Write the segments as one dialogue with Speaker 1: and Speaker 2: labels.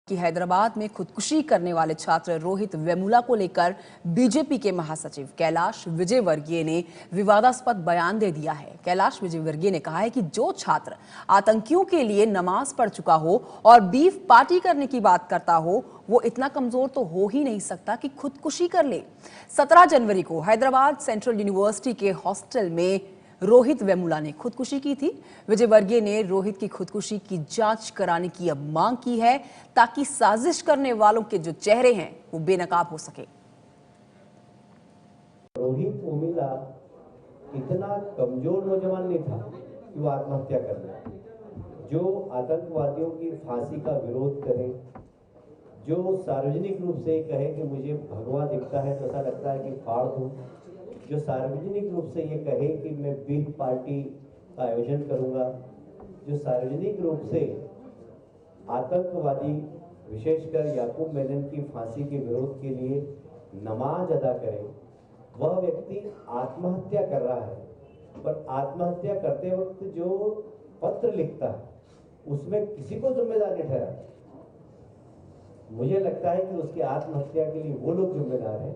Speaker 1: कि हैदराबाद में खुदकुशी करने वाले छात्र रोहित वेमुला को लेकर बीजेपी के महासचिव कैलाश विजयवर्गीय ने विवादास्पद बयान दे दिया है। कैलाश विजयवर्गीय ने कहा है कि जो छात्र आतंकियों के लिए नमाज पढ़ चुका हो और बीफ पार्टी करने की बात करता हो, वो इतना कमजोर तो हो ही नहीं सकता कि खुदकुशी कर ले। 17 जनवरी को हैदराबाद सेंट्रल यूनिवर्सिटी के हॉस्टल में रोहित वेमुला ने खुदकुशी की थी। विजयवर्गीय ने रोहित की खुदकुशी की जांच कराने की अब मांग की है ताकि साजिश करने वालों के जो चेहरे हैं वो बेनकाब हो सके।
Speaker 2: रोहित वेमुला इतना कमजोर नौजवान नहीं था कि वो आत्महत्या कर ले। जो आतंकवादियों की फांसी का विरोध करे, जो सार्वजनिक रूप से कहे कि मुझे भगवा दिखता है तो ऐसा लगता है कि फाड़ दूं, जो सार्वजनिक रूप से ये कहे कि मैं बीफ पार्टी का आयोजन करूंगा, जो सार्वजनिक रूप से आतंकवादी विशेषकर याकूब मेनन की फांसी के विरोध के लिए नमाज अदा करे, वह व्यक्ति आत्महत्या कर रहा है। पर आत्महत्या करते वक्त जो पत्र लिखता है उसमें किसी को जिम्मेदार नहीं ठहरा। मुझे लगता है कि उसकी आत्महत्या के लिए वो लोग जिम्मेदार हैं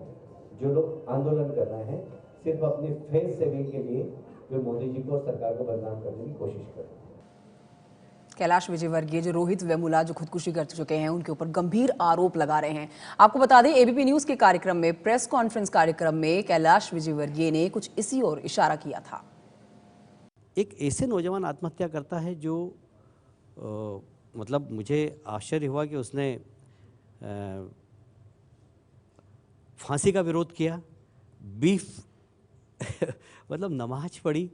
Speaker 2: जो लोग आंदोलन कर रहे हैं, सिर्फ अपनी फेस सेविंग के लिए जो मोदी जी को और सरकार को बदनाम करने की कोशिश कर रहे हैं।
Speaker 1: कैलाश विजयवर्गीय जो रोहित वेमुला जो खुदकुशी कर चुके हैं उनके ऊपर गंभीर आरोप लगा रहे हैं। आपको बता दें, एबीपी न्यूज के कार्यक्रम में, प्रेस कॉन्फ्रेंस कार्यक्रम में कैलाश विजयवर्गीय ने कुछ इसी ओर इशारा किया था।
Speaker 3: एक ऐसे नौजवान आत्महत्या करता है जो मतलब मुझे आश्चर्य हुआ कि उसने फांसी का विरोध किया, बीफ मतलब नमाज पढ़ी।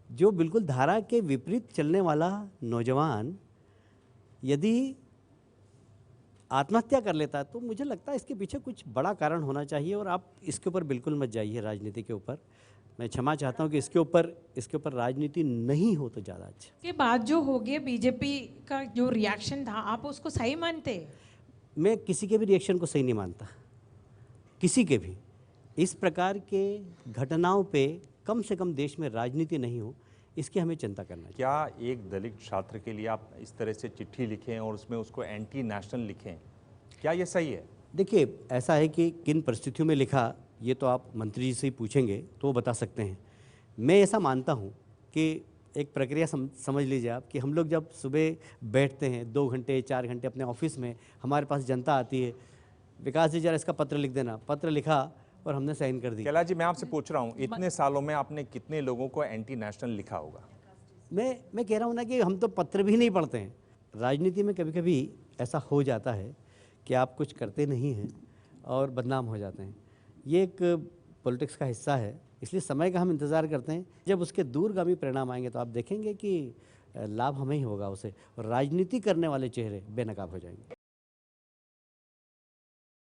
Speaker 3: जो बिल्कुल धारा के विपरीत चलने वाला नौजवान यदि आत्महत्या कर लेता है तो मुझे लगता है इसके पीछे कुछ बड़ा कारण होना चाहिए। और आप इसके ऊपर बिल्कुल मत जाइए राजनीति के ऊपर। मैं क्षमा चाहता हूं कि इसके ऊपर राजनीति नहीं हो तो ज़्यादा अच्छा।
Speaker 4: के बाद जो हो गया बीजेपी का जो रिएक्शन था, आप उसको सही मानते?
Speaker 3: मैं किसी के भी रिएक्शन को सही नहीं मानता, किसी के भी। इस प्रकार के घटनाओं पे कम से कम देश में राजनीति नहीं हो, इसकी हमें चिंता करना चाहिए।
Speaker 5: क्या एक दलित छात्र के लिए आप इस तरह से चिट्ठी लिखें और उसमें उसको एंटी नेशनल लिखें, क्या ये सही है?
Speaker 3: देखिए, ऐसा है कि किन परिस्थितियों में लिखा ये तो आप मंत्री जी से ही पूछेंगे तो वो बता सकते हैं। मैं ऐसा मानता हूँ कि एक प्रक्रिया समझ लीजिए आप कि हम लोग जब सुबह बैठते हैं 2 घंटे 4 घंटे अपने ऑफिस में, हमारे पास जनता आती है, विकास जी जरा इसका पत्र लिख देना। पत्र लिखा और हमने साइन कर दी।
Speaker 5: कैलाश जी, मैं आपसे पूछ रहा हूँ, इतने सालों में आपने कितने लोगों को एंटी नेशनल लिखा होगा?
Speaker 3: मैं कह रहा हूँ ना कि हम तो पत्र भी नहीं पढ़ते हैं। राजनीति में कभी कभी ऐसा हो जाता है कि आप कुछ करते नहीं हैं और बदनाम हो जाते हैं। ये एक पॉलिटिक्स का हिस्सा है, इसलिए समय का हम इंतज़ार करते हैं। जब उसके दूरगामी परिणाम आएंगे तो आप देखेंगे कि लाभ हमें ही होगा उसे, और राजनीति करने वाले चेहरे बेनकाब हो जाएंगे।